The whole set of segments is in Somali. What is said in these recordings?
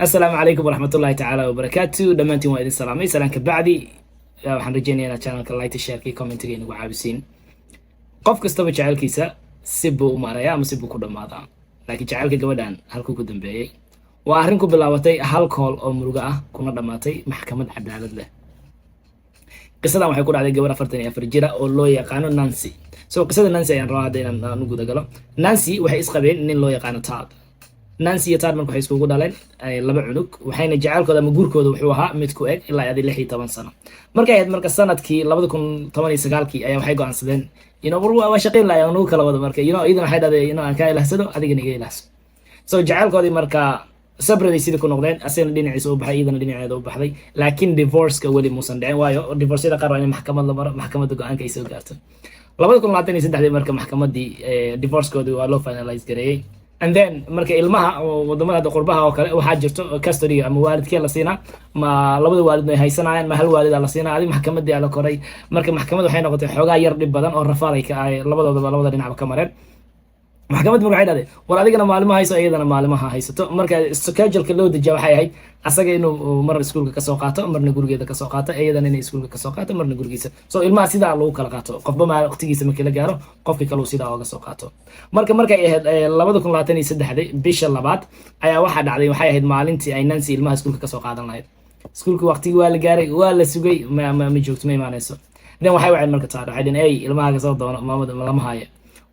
السلام عليكم ورحمة الله تعالى وبركاته دمانتين وإذن سلامي سلام كبعدي waxaan rajeynayaa inaad channelka like share iyo commentiga inagu caabisiin qof kastaba jacaylkiisa si buu u maaraya ama si buu ku dhamaadaa laakiin jacaylka gabadhan halkuu ku dambeeyay waa arrin ku bilaabatay hal kool oo murugo ah kuna dhamaatay maxkamad cadaalad leh qisadan waxay ku dhacday gabar 44 jira oo loo yaqaano Nancy qisada Nancy ayaan rabaa hadda inaan u guda galo Nancy waxay isqabeen nin loo yaqaano Todd Nancy iyo Todd markay waxay iskugu dhaleen laba cunug waxayna jacaylkooda ama guurkooda wuxuu ahaa mid ku eg ilaa 16 sano markay ahayd marka sanadkii 2019 ayaa waxay go'aansadeen waa shaqeyn la ayaan ugu kala wada marka idan waxay dhadeen aan ka ilaahsado adigana iga ilaahso jacaylkoodii marka sabraday sidii ku noqdeen asina dhinaciisa u baxay idana dhinaceeda u baxday laakiin divorce-ka weli muusan dhicin waayo divorce-yada qaar waa in maxkamad la maro maxkamadda go'aanka ay soo gaarto 2023 marka maxkamaddii divorce-koodii waa loo finalize gareeyay and then marka ilmaha wadamada qurbaha oo kale waxa jirto custody ama waalidkii la siinaa ma labada waalid ay haysanayaan ma hal waalid la siinaa adi maxkamadii la koray marka maxkamaddu waxay noqotay xogaa yar dhib badan oo rafaad ay labada dhinac ka mareen maxkamaddu waxay dhahday war adigana maalmaha hayso iyadana maalmaha haysato marka schedule-ka loo dejiyo waxay ahayd asaga inuu mar iskuulka ka soo qaato marna gurigeeda ka soo qaato iyadana inay iskuulka ka soo qaato marna gurigiisa ilmaha sidaa lagu kala qaato qofba ma waqtigiisa markii la gaaro qofkii kale uu sidaa uga soo qaato markay ahayd 2023 bisha labaad ayaa waxa dhacday waxay ahayd maalintii ay Nancy ilmaha iskuulka ka soo qaadan lahayd iskuulka waqtigii waa la gaaray waa la sugay ma joogto ma imaanayso then waxay waceen marka taar waxay dhaheen ilmaha ka soo doono maamada lama haayo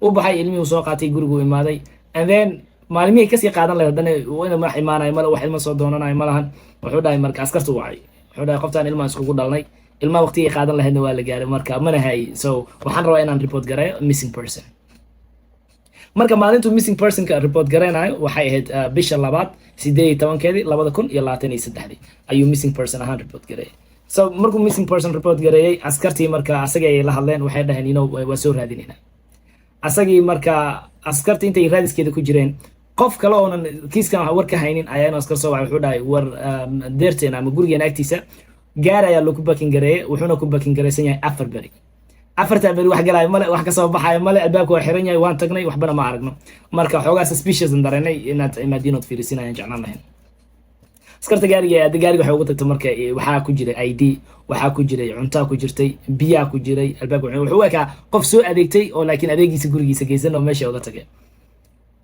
u baxay ilmihii soo qaatay gurigu imaaday and then maalmihii kasii qaadan lahayd hadana ina ma imaanay mala wax ilma soo doonanayo malahan wuxuu dhahay marka askartu wacay wuxuu dhahay qoftaan ilmaha iskugu dhalnay ilmaha waqtigii qaadan lahaydna waa la gaaray marka mana hay waxaan rabaa inaan report gareeyo missing person marka maalintu missing person ka report gareenayo waxay ahayd bisha labaad 18keedii 2023 ayuu missing person ahaan report gareeyay markuu missing person report gareeyay askartii marka asaga ay la hadleen waxay dhaheen waa soo raadinayna asagii marka askarta intay raadiskeeda ku jireen qof kale oo kiiskan wax war ka haynin ayaa askar soo waxay wuxuu dhahay war deerteena ama gurigeena agtiisa gaar ayaa lagu booking gareeyay wuxuuna ku booking gareysan yahay 4 bari afarta bari wax galay male wax ka soo baxay male albaabku waa xiran yahay waan tagnay waxbana ma aragno marka xoogaa suspicious dareynay inaad imaadinood fiirisinayaan jeclaan lahayn askarta gaariga waxay ugu tagtay marka waxaa ku jiray ID waxaa ku jiray cunto ku jirtay biyo ku jiray albaabku wuxuu ekaa qof soo adeegtay oo laakiin adeegiisa gurigiisa geysan oo meesha uga tagay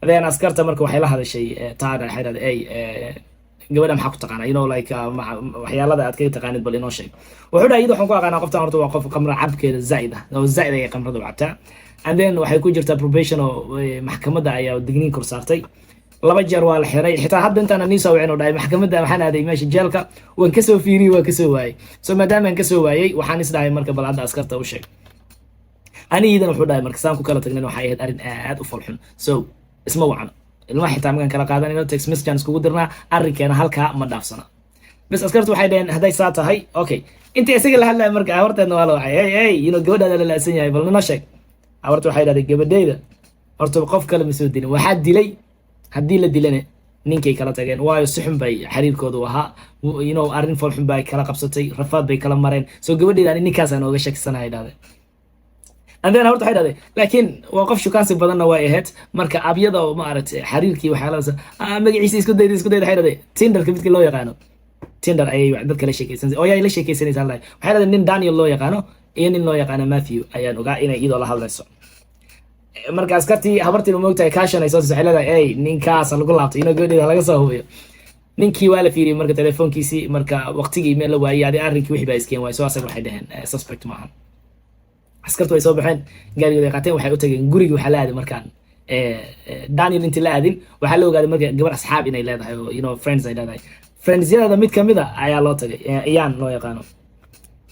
adeen askarta marka waxay la hadashay taada xirada gabadha maxaa ku taqaanaa like waxyaalada aad ka taqaanid bal inoo sheeg wuxuu dhahay waxaan ku aqaanaa qoftan horta waa qof qamra cabkeeda zaid ah oo zaid ay qamrada cabtaa and then waxay ku jirtaa probation oo maxkamadda ayaa digniin kor saartay laba jeer waa la xiray xitaa hadda intaan aan soo wicin oo dhahay maxkamadda waxaan aaday meesha jeelka waan ka soo fiiriyay waan ka soo waayay maadaama aan ka soo waayay waxaan is dhahay marka bal hadda askarta u sheeg aniidan wuxuu dhahay marka saan ku kala tagnay waxay ahayd arrin aad u falxun isma wacno ilmaha xitaa magan kala qaadanayno text message iskugu dirnaa arrinkeena halkaa ma dhaafsana bas askartu waxay dhaheen hadday saa tahay okay inta isaga la hadlay marka hawarteedna waa la waxay gabadhaada la laasan yahay bal nina sheeg hawartu waxay dhahday gabadhayda horta qof kale ma soo dilin waxaa dilay haddii la dilane ninkay kala tageen waayo si xun bay xiriirkoodu ahaa arrin fol xun bay kala qabsatay rafaad bay kala mareen gabadheeda ani ninkaasaan ooga shakisanahay dhahday andeen horta waxay dhahday laakiin waa qof shukaansi badanna way ahayd marka abyada oo ma aragtay xiriirkii waxyaalahaas magaciisa isku dayday waxay dhahday Tinderka midkii loo yaqaano Tinder ayay dad kala sheekaysanaysaa oo ay la sheekaysanaysaa waxay dhahday nin Daniel loo yaqaano iyo nin loo yaqaano Matthew ayaan ogaa inay iyadoo la hadlayso marka askartii habartii moogtahay kaashanayso saxilada ninkaas lagu laabtay gabadheeda laga soo hubiyo ninkii waa la fiiriyay marka telefoonkiisii marka waqtigii email la waayay arrinkii wixii baa iskeen waay asaga waxay dhaheen suspect maahan askartu way soo baxeen gaarigooda qaateen waxay u tageen guriga waxa la aaday markaan Daniel intii la aadin waxa la ogaaday marka gabar asxaab inay leedahay oo friends ay leedahay friends-yada mid kamid ah ayaa loo tagay iyaan loo yaqaano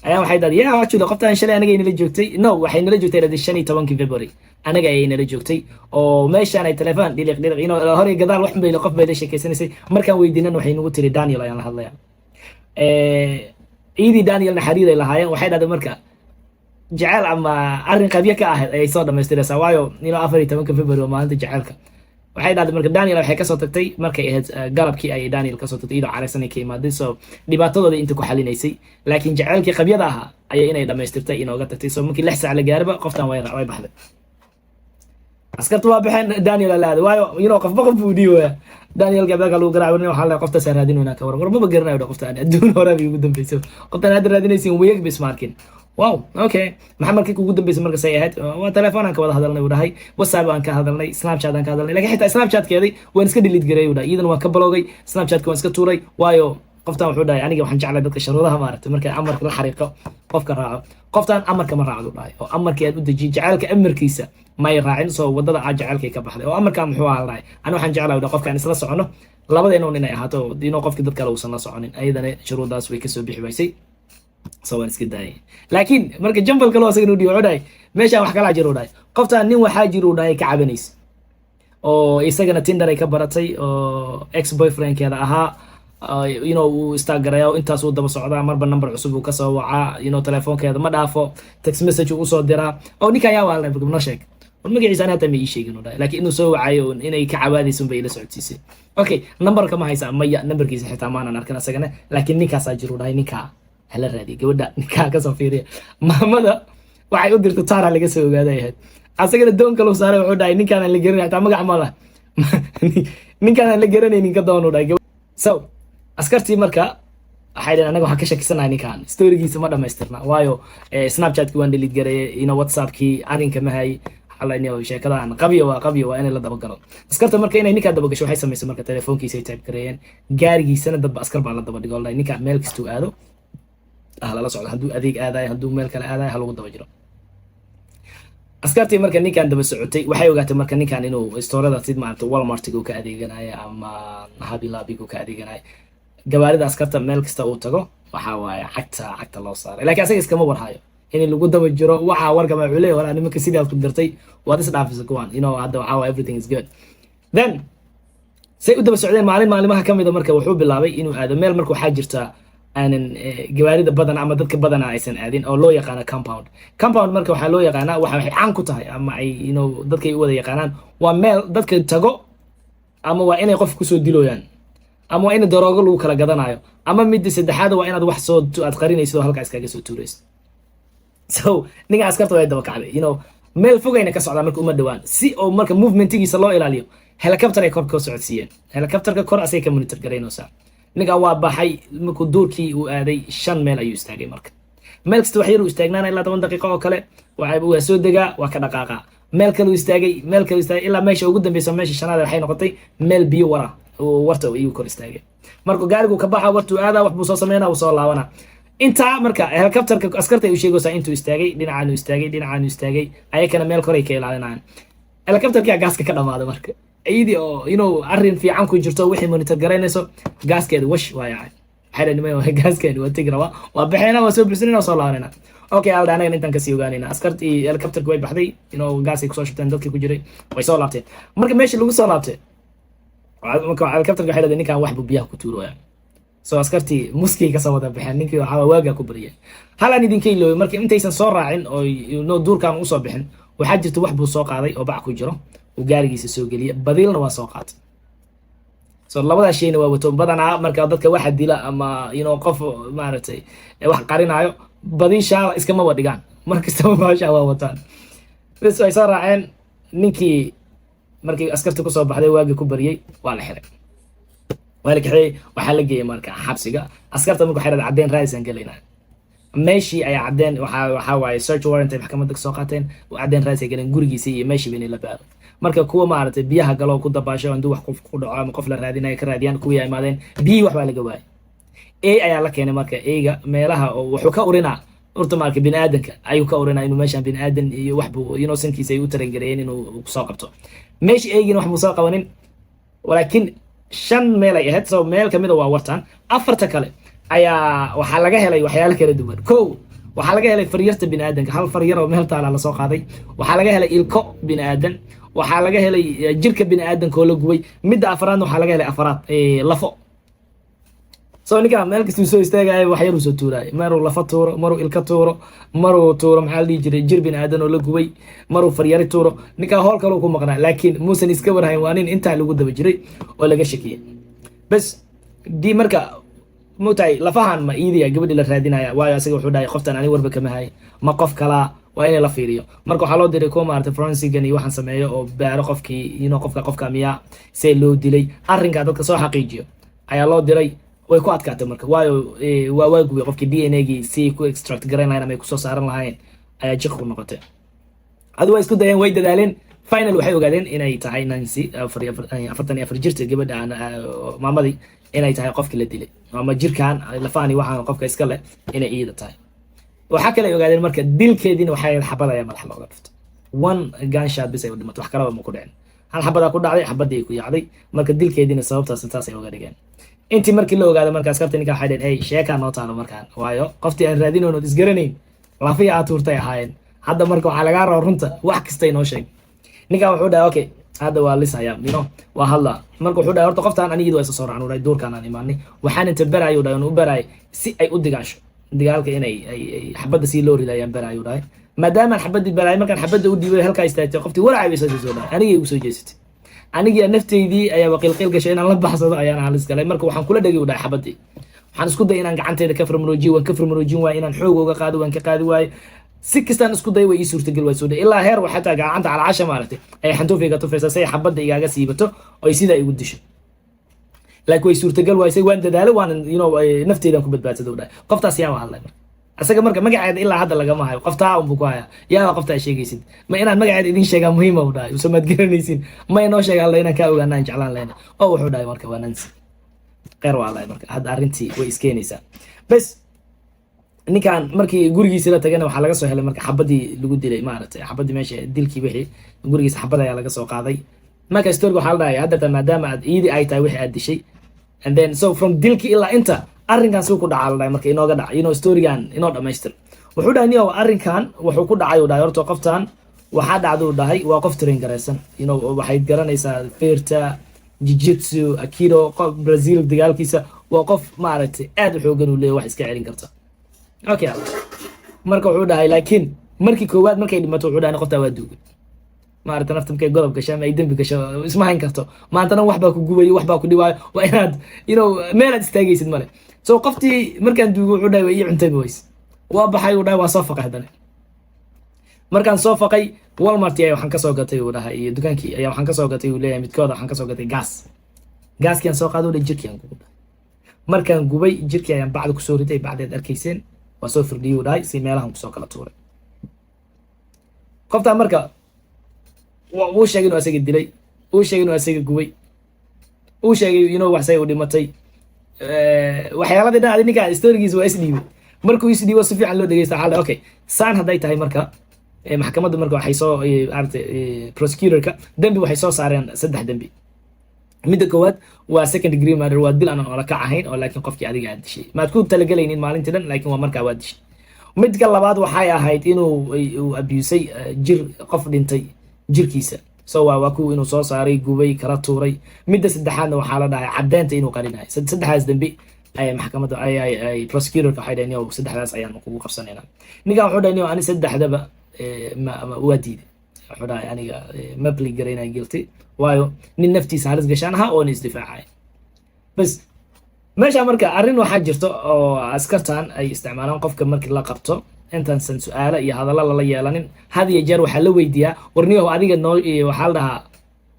ayaa waxay dhahday actually qoftaan shalay anaga inala joogtay waxay nala joogtay 15 February anaga ay nala joogtay oo meeshaan ay telefoon dhiliq hore gadaal wax bay qof bay la sheekaysanaysay markaan weydiinan waxay nagu tiri Daniel ayaan la hadlayaa idii Daniel xariir ay lahaayeen waxay dhahday marka jacayl ama arrin qabyo ka ahayd ay soo dhameystiraysaa waayo 14 February maalinta jacaylka waxay dhahday marka Daniel waxay ka soo tagtay markay ahayd galabkii ay Daniel ka soo tagtay iyadoo careysan ka imaaday dhibaatadooda inta ku xalinaysay laakiin jacaylkii qabyada ahaa ayay inay dhameystirtay inooga tagtay markii 6 saac la gaarba qoftan way baxday askartu waa baxeen Daniel la aad waayo qof baqaf buu dhiiwaya Daniel gabadha lagu garaaco waxa la qofta saaradin wana ka war ma garanayo qofta adduun hore ugu dambeysay qofta aad raadinaysiin weeyag bismarkin wow okay maxamed kii ugu dambeysay marka say ahayd waa telefoon aan ka wada hadalnay wadahay WhatsApp aan ka hadalnay Snapchat aan ka hadalnay laakiin xitaa Snapchat keeday waan iska delete gareeyay wadahay idan waan ka bloogay Snapchat waan iska tuuray waayo qoftan wuxuu dhahay aniga waxaan jeclahay dadka sharuudaha maaragtay marka amarka la xariiqo qofka raaco qoftan amarka ma raacdo dhahay oo amarkii aad u dajin jacaylka amarkiisa ma ay raacin soo wadada aad jacaylka ka baxday oo amarka muxuu ahaa dhahay ana waxaan jeclahay qofkan isla socono labadeena inay ahaato qofkii dadka uusan la soconin ayadana shuruudaas way ka soo bixi waysay soo waan iska daayay laakiin marka jambalka loo asagna u dhiibo dhahay meesha wax kala jiro dhahay qoftan nin waxa jiro dhahay ka cabanaysa oo isagana Tinder ay ka baratay oo ex boyfriend keeda ahaa uu istaagaraya intaas uu daba socdaa marba number cusub uu ka soo wacaa telefoonkeeda ma dhaafo text message uu soo diraa oo ninka ayaa waa la noo sheeg magaciisa ana tami ii sheegin laakiin inuu soo wacayo inay ka cawaadayso bay la socodsiisay okay numberka ma haysa maya numberkiisa xitaa ma aanan arkin asagana laakiin ninkaas ayaa jiro dhahay ninka hala raadiyo gabadha ninka ka soo fiiriya maamada waxay u dirtay taara laga soo ogaaday asagana doon kale saaray wuxuu dhahay ninkaan la garanay xitaa magac ma laha ninkaan la garanaynin ka doon dhahay so askartii marka waxay dhaheen anaga waxaan ka shakisanahay ninkan storygiisa ma dhamaystirna waayo Snapchat-ki waan delete gareeyay WhatsApp-kii arinka ma hay xalaynayo sheekadan qabiyo waa inay la daba galo askarta marka inay ninka daba gasho waxay sameysay marka telefoonkiisa ay type gareeyeen gaarigiisana dad askar baa la daba dhigo ninka meel kastuu aado la socdo haduu adeeg aadayo haduu meel kale aadayo hal ugu daba jiro askartii marka ninkan daba socotay waxay ogaatay marka ninkan inuu stoorada sid maanta Walmart-igu ka adeeganayo ama Hobby Lobby-gu ka adeeganayo gawaarida askarta meel kasta uu tago waxa waaye cagta loo saaray laakiin asaga iskama warhayo in lagu daba jiro waxa warka ma culay wala nimanka sidaas ku dirtay waad is dhaafisay kuwan hadda waxa everything is good then say u daba socdeen maalimaha kamid marka wuxuu bilaabay inuu aado meel marka waxa jirta aanan gawaarida badan ama dadka badan aysan aadin oo loo yaqaan compound marka waxa loo yaqaan waxa caan ku tahay ama ay dadka ay wada yaqaanaan waa meel dadka tago ama waa inay qof ku soo dilooyaan ama waa in daroogo lagu kala gadanayo ama mid saddexaad waa inaad wax soo aad qarinayso halkaas kaga soo tuurayso so ninka askarta way daba kacday meel fogayna ka socda marka uma dhawaan si oo marka movementigiisa loo ilaaliyo helicopter ay kor ka socodsiiyeen helicopterka kor asay ka monitor gareynaysa ninka waa baxay markuu duurkii uu aaday 5 meel ayuu istaagay marka meel kasta wax yar uu istaagnaana ilaa 10 daqiiqo oo kale waa soo degaa waa ka dhaqaaqa meel kale uu istaagay ilaa meesha ugu dambayso meesha shanaad waxay noqotay meel biyo wara oo warta ayuu kor istaagay markuu gaarigu ka baxa wartu aada wax buu soo sameeyna uu soo laabana inta marka helicopterka askarta ay u sheegaysaa intuu istaagay dhinacaan istaagay ayakana meel kor ay ka ilaalinayaan helicopterka gaaska ka dhamaaday marka ayidi oo arrin fiican ku jirto wixii monitor gareynayso gaaskeedu wash waayay xalanimay gaaskeedu waa tigraba waa baxayna waa soo bisinayna soo laabanayna okay alda anaga intaan ka sii ogaanayna askartii helicopterka way baxday gaasay ku soo shubteen dadkii ku jiray way soo laabteen marka meeshii lagu soo laabtay marka helicopterka waxay leedahay ninkan wax buu biyaha ku tuuraya soo askartii muskii ka soo wada baxeen ninkii waxa waaga ku bariyay halaan idinka ilooy marka intaysan soo raacin oo duurkan u soo bixin waxa jirta wax buu soo qaaday oo bac ku jiro oo gaarigiisa soo geliyay badilna waa soo qaatay soo labada shayna waa wato badanaa marka dadka waxa dila ama qof maaragtay wax qarinayo badisha iskama wadhigaan markasta baasha waa wataan bas ay soo raaceen ninkii markii askarta ku soo baxday waaga ku bariyay waa la xiray waxaa la geeyay marka xabsiga askarta markuu xiray cadeen raaisan galayna meeshii ay cadeen waxa waaye search warrant ay maxkamadda soo qaateen oo cadeen raaisan galeen gurigiisa iyo meeshii bay la baaro marka kuwa maaragtay biyaha galo ku dabaasho intuu wax qof ku dhaco ama qof la raadinayo ka raadiyaan kuwii ay imaadeen biyi wax baa laga waayay ayaa la keenay marka eega meelaha oo wuxuu ka urinaa urta marka bini'aadanka ayuu ka urinaa inuu meeshan bini'aadan iyo wax buu sankiisa ay u tarangareeyeen inuu soo qabto meeshii eegina wax muu soo qabanin laakiin 5 meel ay ahayd soo meel kamid waa wartaan afarta kale ayaa waxaa laga helay waxyaalo kala duwan waxaa laga helay faryarta bini'aadanka hal faryar oo meel taala la soo qaaday waxaa laga helay ilko bini'aadan waxaa laga helay jirka bini'aadanka oo la gubay midda afraadna waxaa laga helay lafo soo ninka meel kasta soo istaagay wax yar soo tuuray maruu lafo tuuro maruu ilka tuuro maruu tuuro maxaa la jiray jir bini'aadan oo la gubay maruu faryari tuuro ninka hool kale ku maqnaa laakiin muusan iska warhayn waa nin inta lagu daba jiray oo laga shakiyay bas di marka mutay lafahan ma iidiya gabadhi la raadinaya waayo asaga wuxuu dhahay qoftan ani warba kama hay ma qof kala waa in la fiiriyo marka waxaa loo diray kuwa maaragtay forensigan iyo waxaan sameeyo oo baaro qofkii qofka miyaa see loo dilay arrinkaa dadka soo xaqiijiyo ayaa loo diray way ku adkaatay marka waayo waa gubay qofkii DNA-gii si ku extract garayn lahayn ama ay kusoo saaran lahayn ayaa jiq ku noqotay adu waa isku dayeen way dadaaleen final waxay ogaadeen inay tahay Nancy 44 jirta gabadha maamadii inay tahay qofkii la dilay ama jirkaan lafaani waxaan qofka iska leh inay iyada tahay waxa kale ay ogaadeen marka dilkeediina waxay xabadaya madax looga dhufto one gunshot bis ay u dhimatay wax kale ma ku dhicin hal xabada ku dhacday xabadii ay ku yaacday marka dilkeediina sababtaas intaas ay uga dhigeen intii markii la ogaado markaas kabta ninka waxay dhaheen sheeka noo taalo markaan waayo qoftii aan raadinayno isgaranayn lafiya aad tuurtay ahaayeen hadda marka waxaa lagaa rabaa runta wax kasta inoo sheeg ninkan wuxuu dhahay okay hadda waa lisaya waa hadla marka wuxuu dhahay horta qoftaan anigiidu waa isa soo raacnay duurkaan aan imaanay waxaan inta barayo dhahay u baraay si ay u digaasho digaalka inay xabadda si loo ridayaan barayo dhahay maadaama xabadii baraay markaan xabadda u dhiibay halka istaagtay qoftii walaacay bay soo dhahay anigii u soo jeesatay anigii nafteydii ayaa waqilqil gashay inaan la baxsado ayaan halis galay marka waxaan kula dhagay u dhahay xabadii waxaan isku day inaan gacanteeda ka farmaroojin waayo inaan xoog uga qaado waan ka qaadi waayo si kastaan isku day way ii suurtagal way soo dhahay ilaa heer waxaa taa gacanta calacasha maaragtay ay xantuufiga tufaysa say xabadda igaaga siibato oo ay sidaa igu disho laakiin way suurtagal waysay waan dadaalay waan nafteedaan ku badbaadsada u dhahay qoftaas yaa hadlay marka asaga marka magaceeda ilaa hadda lagama hayo qoftaa unbuu ku haya yaa qoftaa sheegaysid ma inaan magaceeda idin sheegaa muhiima u dhahay usamaad garanaysin ma inoo sheega alla inaan kaa ogaana aan jeclaan lehna oo wuxuu dhahay marka waa Nancy qeyr waa allahay marka hadda arrintii way iskeenaysaa bas ninkan markii gurigiisa la tagana waxaa laga soo helay marka xabadii lagu dilay maaragtay xabadii meesha dilkii wixii gurigiisa xabad ayaa laga soo qaaday marka story waxaa la dhahay hadda maadaama aad iidi ay tahay wixii aad dishay and then so from dilkii ilaa inta arrinkan suu ku dhacaa la dhahay marka inooga dhac storygan inoo dhamaystir wuxuu dhahay niyow arrinkan wuxuu ku dhacay u dhahay horta qoftan waxaa dhacda u dhahay waa qof train garaysan waxay garanaysaa feerta jiu-jitsu aikido Brazil dagaalkiisa waa qof maaragtay aad u xoogan u leeyahay wax iska celin karta okay marka wuxuu dhahay laakiin markii koowaad markay dhimato wuxuu dhahay qofta waa duugay maaragtay nafta markay godob gasho ama ay dambi gasho isma hayn karto maantana wax baa ku gubay wax baa ku dhibaayo waa inaad meel aad istaagaysid male so qoftii markaan duugo wuxuu dhahay way ii cuntay ways waa baxay uu dhahay waa soo faqay hadana markaan soo faqay Walmart ayaa waxaan ka soo gatay uu dhahay iyo dukaankii ayaa waxaan ka soo gatay uu leeyahay midkooda waxaan ka soo gatay gaaskiyan soo qaado jirkiyan ku dhahay markaan gubay jirkii ayaan bacda ku soo ritay bacdeed arkayseen waa soo firdhiyay uu dhahay si meelahan ku soo kala tuuray qofta marka uu sheegay inuu asaga dilay uu sheegay inuu asaga gubay uu sheegay wax say u dhimatay waxyaaladii dhacday ninka storygiisa waa isdhiibay markuu isdhiibo si fiican loo dhageysta xal okay saan haday tahay marka maxkamadda marka waxay soo prosecutorka dambi waxay soo saareen 3 dambi midda koowaad waa second degree murder waa dil aan ola ka ahayn oo laakiin qofkii adiga aad dishay maad ku talagalaynin maalintii dhan laakiin waa markaa waa dishay midka labaad waxay ahayd inuu abusay jir qof dhintay jirkiisa so waa ku inuu soo saaray gubay kala tuuray midda saddexaadna waxaa la dhahay cadeynta inuu qarinayo saddexdaas dambi ay maxkamadda ay prosecutorka waxay dhaheen saddexdaas ayaan kugu qabsanaynaa ninkan wuxuu dhahay ani saddexdaba waa diiday wuxuu dhahay aniga ma pli garaynaa guilty waayo nin naftiisa halis gashaan ahaa oona isdifaacay bas meesha marka arrin waxaa jirto oo askartan ay isticmaalaan qofka markii la qabto intaansan su'aalo iyo hadallo lala yeelanin had iyo jeer waxaa la weydiiyaa warniyow adiga waxaa la dhahaa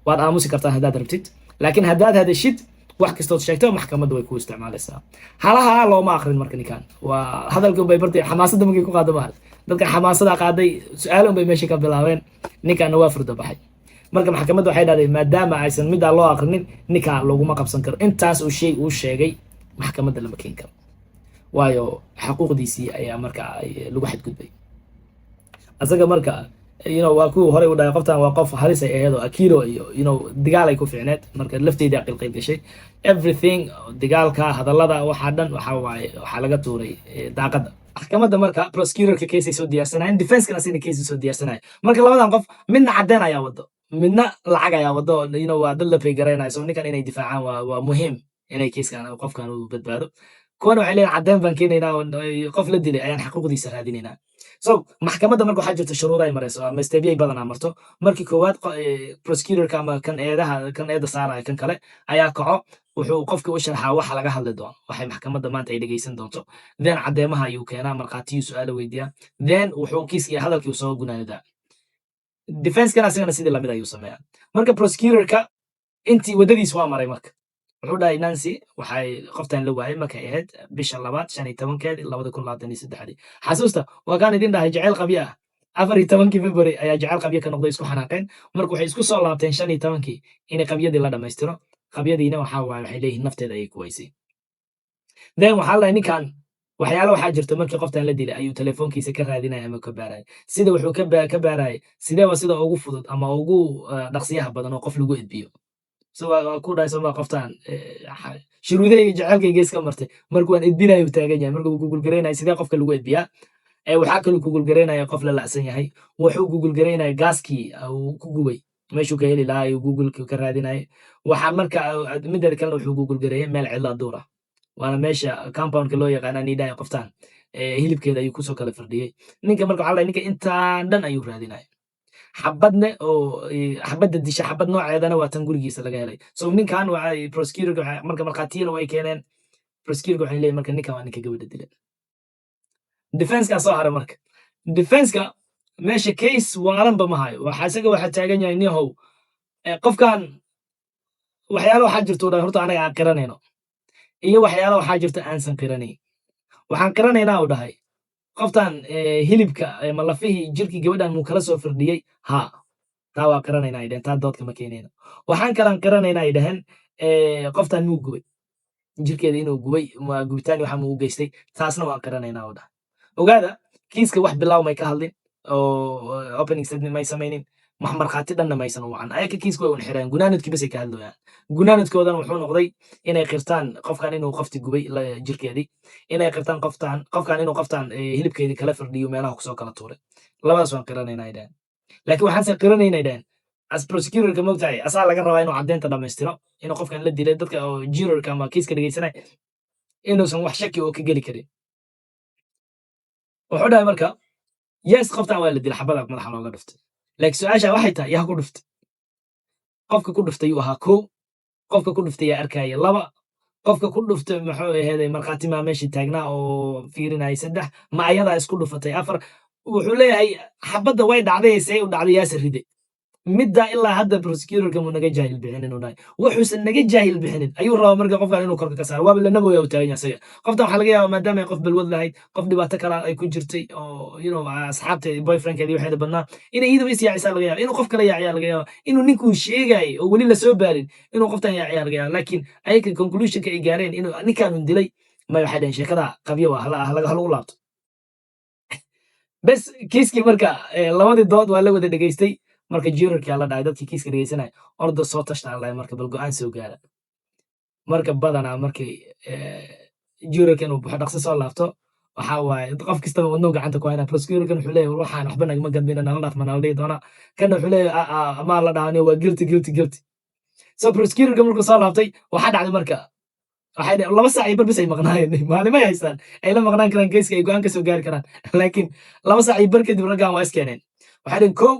waad aamusi kartaa haddaad rabtid laakiin haddaad hadashid wax kastood sheegto maxkamadda way ku isticmaalaysaa halaha looma aqrin marka ninkan waa hadalka unbay bartay xamaasadda markay ku qaado maaha dadka xamaasada qaaday su'aalo unbay meesha ka bilaabeen ninkanna waa furda baxay marka maxkamadda waxay dhahday maadaama aysan middaa loo aqrinin ninkaa laguma qabsan karo intaas uu sheegay maxkamadda lama keeni karo waayo xaquuqdiisii ayaa marka lagu xadgudbay asaga marka waa kuwa horey u dhahay qoftan waa qof halis ay ahayd oo akilo iyo dagaal ay ku fiicneed marka lafteedii qilqil gashay everything dagaalka hadallada waxa dhan waxa laga tuuray daaqada maxkamadda marka prosecutorka case soo diyaarsanayeen defense-kana sina case soo diyaarsanayeen marka labadan qof midna cadeen ayaa wado midna lacag ayaa wado waa dad la pay garaynayo so ninkan inay difaacaan waa muhiim inay case-kan qofkan uu badbaado kuwana waxay leeyihin caddeyn baan keenaynaa oo qof la dilay ayaan xaquuqdiisa raadinaynaa. So maxkamadda marka waxaa jirta shuruudo ay marayso ama steebyo ay badanaa marto. Markii koowaad prosecutorka ama kan eeda saaraya kan kale ayaa kaco, wuxuu qofkii u sharxaa waxa laga hadli doono, waxay maxkamadda maanta ay dhegeysan doonto. Then caddeemaha ayuu keenaa, markhaatiyuu su'aalo weydiiyaa. Then wuxuu kiiskii hadalkii soo gunaanidaa. Defense-kana asagana sidii lamid ayuu sameeyaa. Marka prosecutorka intii waddadiis waa maray marka. wuxuu dhahay Nancy waxay qoftan la waayay markay ahayd bisha 2 15keed 2023. xasuusta waa kaan idin dhahay jacayl qabyo ah 14 February ayaa jacayl qabyo ka noqday isku xanaaqeen. Marka waxay isku soo laabteen 15 inay qabyadii la dhamaystiro. qabyadiina waxa waaye waxay leeyihiin nafteeda ayay ku waysay. Then waxaa la ninkan waxyaalo waxaa jirta markii qoftan la dilay ayuu telefoonkiisa ka raadinaya ama ka baaraya. Sida wuxuu ka baaraya sidee waa sida ugu fudud ama ugu dhaqsiyaha badan oo qof lagu edbiyo. waa ku dhahay soma qoftaan shuruudahayga jacaylkayga iska martay marka waan edbinayo taagan yahay marka uu google gareynayo sidee qofka lagu edbiyaa. waxaa kaloo google gareynaya qof la lacsan yahay, wuxuu google gareynaya gaaskii uu ku gubay meeshuu ka heli lahaa ayuu google ka raadinaya. waxaa marka midda kalena wuxuu google gareeyay meel cidla duur ah, waana meesha compoundka loo yaqaana nidaya qoftaan hilibkeeda ayuu kusoo kala firdhiyey. ninka marka waxaa la ninka intaan dhan ayuu raadinaya, xabadne oo xabadda disha xabad nooceedana waa tan gurigiisa laga helay. So ninkan waxay prosecutor marka markhaatiyada way keeneen. prosecutor waxay leeyihin marka ninkan waa ninka gabadha dilay. defense-ka soo haray marka. defense-ka meesha case waalanba ma hayo, isaga waxa taagan yahay nihow qofkan waxyaalo waxaa jirta dhahay horta anaga aan qiranayno iyo waxyaalo waxaa jirta aansan qiranayn. waxaan qiranaynaa u dhahay qoftan hilibka ama lafihii jirkii gabadhan muu kala soo firdhiyey. taa waa qiranaynaa ay dhaheen, taa doodka ma keenayno. waxaan kalaan qiranaynaa ay dhaheen qoftan muu gubay, jirkeeda inuu gubay gubitaan waxa muu u geystay, taasna waan qiranaynaa u dhahay. ogaada kiiska wax bilow may ka hadlin oo opening statement may samaynin, markhaati dhanna maysan u wacan. ayaka kiiska way un xireen, gunaanadkii basay ka hadlooyaan. gunaanadkoodan wuxuu noqday inay qirtaan qofkan inuu qofti gubay jirkeedii, inay qirtaan qofkan inuu qoftan hilibkeedii kala firdhiyo meelaha kusoo kala tuuray. labadaas waan qiranaynaa ay dhaheen. laakiin waxaanse qiranaynay dhaheen as prosecutorka mogtahay asaa laga rabaa inuu caddeynta dhammaystiro inuu qofkan la dilay. dadka oo jurorka ama kiiska dhegeysanay inuusan wax shaki oo ka geli karin. wuxuu dhahay marka yes qoftan waa la dilay, xabada madaxa looga dhuftay. laakiin su-aasha waxay tahay yaa ku dhuftay? qofka ku dhuftay yuu ahaa 1, qofka ku dhuftay yaa arkaya 2, qofka ku dhuftay muxuu aheeday markhaati maa meeshii taagnaa oo fiirinayay 3, ma ayadaa isku dhufatay 4. wuxuu leeyahay xabadda way dhacday see u dhacday yaase riday. midda ilaa hadda prosecutorka muu naga jaahil bixinin u dhahay. wuxuusan naga jaahil bixinin ayuu rabaa marka qofkan inuu korka ka saaro. waaba la nabooya u taagan yahay isaga. qoftan waxaa laga yaabaa maadaama ay qof balwad lahayd, qof dhibaato kala ay ku jirtay oo asxaabta boyfriendkeedii waxeeda badnaa inay iyadaba is yaacisaa laga yaaba, inuu qof kala yaaciyaa laga yaaba, inuu ninkuu sheegayay oo weli lasoo baarin inuu qoftan yaaciyaa laga yaaba. laakiin ayaka conclusionka ay gaareen inuu ninkaanun dilay may waxay dhaheen sheekada qabyo waa halagu laabto. bes kiiskii marka labadii dood waa la wada dhegeystay. marka jurorkaa la dhahay dadkii kiiska dhegeysanaya orda soo tashta alla marka bal go-aan soo gaara. marka badanaa markay jurorka inuu buxo dhaqsi soo laabto waxaa waaye qof kastaba wadnou gacanta ku hayna. prosecutorkan wuxuu leeyahay waxaan waxba nagama gadbina nala dhaaf manala dhihi doonaa. kana wuxuu leeyahay amaa la dhahan waa guilty. so prosecutorka markuu soo laabtay waxaa dhacday marka waxay 2 saac iyo bar bis ay maqnaayeen. maalimay haystaan ay la maqnaan karaan keyska ay go-aan ka soo gaari karaan. laakiin 2 saac iyo bar kadib raggan waa iskeeneen. waxay dhaheen kow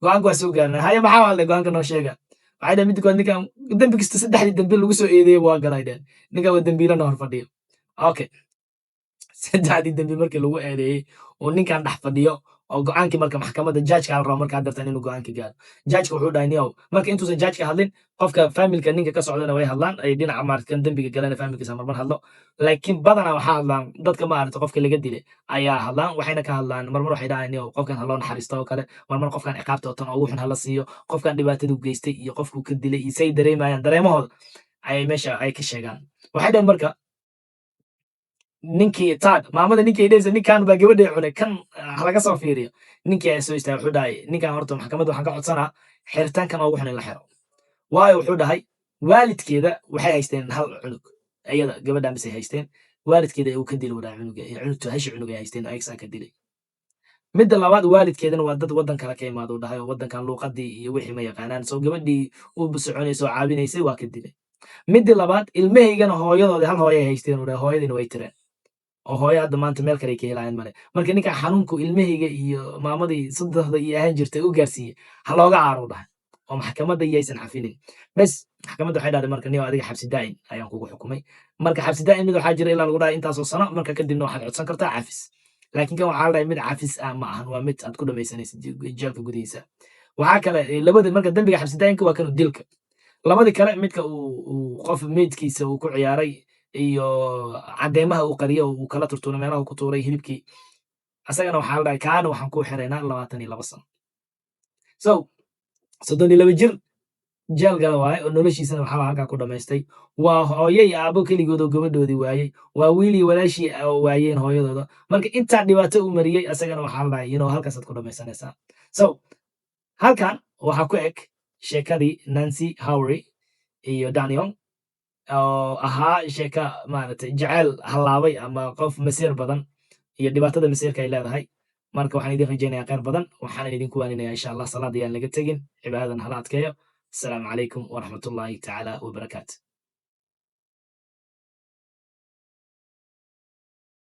go-aanka waa soo gaarnay. haya maxaa hadlay go-aanka noo sheega. waxay dhaheen midda kood ninkan dembi kasta 3 dembi lagu soo eedeeyey waa galay dhaheen. ninkan waa dembiilana hor fadhiyo. okay 3 dembi markii lagu eedeeyey oo ninkan dhex fadhiyo oo go-aankii marka maxkamadda judgeka la rabo markaa dartan inuu go-aanka gaaro. judgeka wuxuu dhahay niyow marka intuusan judgeka hadlin qofka familka ninka ka socdana way hadlaan, ay dhinaca maarkan dembiga galana familkiisa marmar hadlo. laakiin badanaa waxaa hadlaan dadka maarata qofka laga dilay ayaa hadlaan. waxayna ka hadlaan marmar waxay dhahaan niyow qofkan haloo naxariisto oo kale, marmar qofkan ciqaabta oo tan ugu xun hala siiyo, qofkan dhibaatadu geystay iyo qofku ka dilay iyo say dareemayaan dareemahooda ayay meesha ay ka sheegaan. waxay dhahan marka ninkii maamada ninkii dhaysa ninkan baa gabadhay cunay kan laga soo fiiriyo. ninkii ayaa soo istaagay wuxuu dhahay ninkan horta maxkamadda waxaan ka codsanaa xiritaankan ugu xun in la xiro. waayo wuxuu dhahay waalidkeeda waxay haysteen 1 cunug, iyada gabadhan bisay haysteen. waalidkeeda uu ka dilay wadaa cunuga cunugta hashi cunug ay haysteen ayagsaa ka dilay. midda labaad waalidkeedana waa dad waddan kale ka imaado dhahay oo waddankan luuqadii iyo wixii ma yaqaanaan. soo gabadhii uu soconaysay oo caawinaysay waa ka dilay. midii labaad ilmahaygana hooyadoodii hal hooyo ay haysteen uu dhahay hooyadiina way tireen oo hooyo hadda maanta meel kale ay ka helayaan male marka ninka xanuunku ilmahayga iyo maamadii saddexda iyo ahaan jirtay u gaarsiiyey ha looga caaro dhahay oo maxkamadda iyaysan cafinin bes maxkamadda waxay dhahday marka niyo adiga xabsi daa'in ayaan kugu xukumay marka xabsi daa'in mid waxaa jira ilaa lagu dhahay intaasoo sano marka kadibna waxaad codsan kartaa cafis laakiin kan waxaa la dhahay mid cafis ah ma ahan waa mid aad ku dhamaysanaysid jeelka gudihiisa waxaa kale labada marka dembiga xabsi daa'inka waa kanu dilka labadii kale midka uu qof meydkiisa uu ku ciyaaray iyo cadeymaha uu qariyo uu kala turtuuray meelaha uu ku tuuray hilibkii asagana waxaa la dhahay kaana waxaan kuu xiraynaa 22 sano so 32 jir jeel gala waaye oo noloshiisana waxaa halkaa ku dhamaystay waa hooyo iyo aabo keligood oo gabadhoodii waayey waa wiil iyo walaashii oo waayeen hooyadooda marka intaa dhibaato uu mariyey asagana waxaa la dhahay halkaasaad ku dhamaysanaysaa so halkan waxaa ku eg sheekadii Nancy Howry iyo Daniel oo ahaa sheeka maaragtay jacayl halaabay ama qof masiir badan iyo dhibaatada masiirka ay leedahay marka waxaan idin rajaynayaa khayr badan waxaan idinku waaninayaa insha allah salaad ayaan laga tegin cibaadadan hala adkeeyo asalaamu calaykum waraxmatullaahi tacaala wabarakaatu